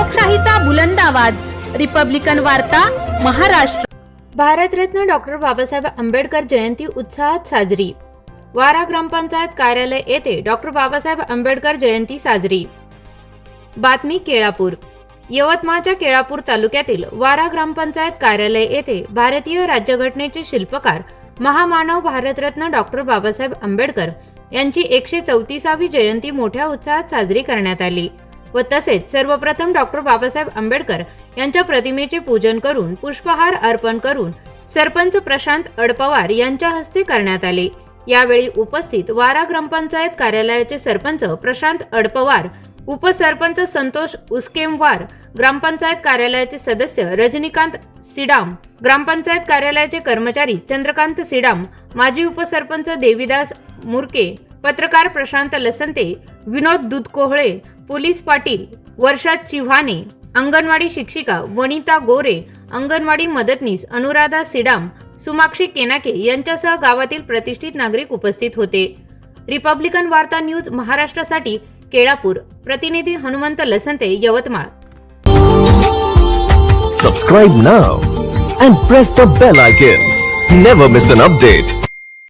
लोकशाहीचा बुलंद आवाज, रिपब्लिकन वार्ता, महाराष्ट्र। भारतरत्न डॉक्टर बाबासाहेब आंबेडकर जयंती उत्साहात साजरी। वारा ग्रामपंचायत कार्यालय येथे डॉक्टर बाबासाहेब आंबेडकर जयंती साजरी। बातमी केळापूर। यवतमाळच्या केळापूर तालुक्यातील वारा ग्रामपंचायत कार्यालय येथे भारतीय राज्यघटनेचे शिल्पकार महामानव भारतरत्न डॉक्टर बाबासाहेब आंबेडकर यांची 134वी जयंती मोठ्या उत्साहात साजरी करण्यात आली व तसेच सर्वप्रथम डॉक्टर बाबासाहेब आंबेडकर यांच्या प्रतिमेचे पूजन करून पुष्पहार अर्पण करून सरपंच प्रशांत अडपवार यांच्या हस्ते करण्यात आले। यावेळी उपस्थित वारा ग्रामपंचायत कार्यालयाचे सरपंच प्रशांत अडपवार, उपसरपंच संतोष उस्केमवार, ग्रामपंचायत कार्यालयाचे सदस्य रजनीकांत सिडाम, ग्रामपंचायत कार्यालयाचे कर्मचारी चंद्रकांत सिडाम, माजी उपसरपंच देवीदास मुरके, पत्रकार प्रशांत लसंते, विनोद दुधकोहळे, पोलीस पाटील वर्षा चिव्हाणे, अंगणवाडी शिक्षिका वनिता गोरे, अंगणवाडी मदतनीस अनुराधा सिडाम, सुमाक्षी केनाके यांच्यासह गावातील प्रतिष्ठित नागरिक उपस्थित होते। रिपब्लिकन वार्ता न्यूज महाराष्ट्रासाठी केळापूर, प्रतिनिधी Hanumant लसंते, Yavatmal. Subscribe now and press the bell icon. Never miss an update.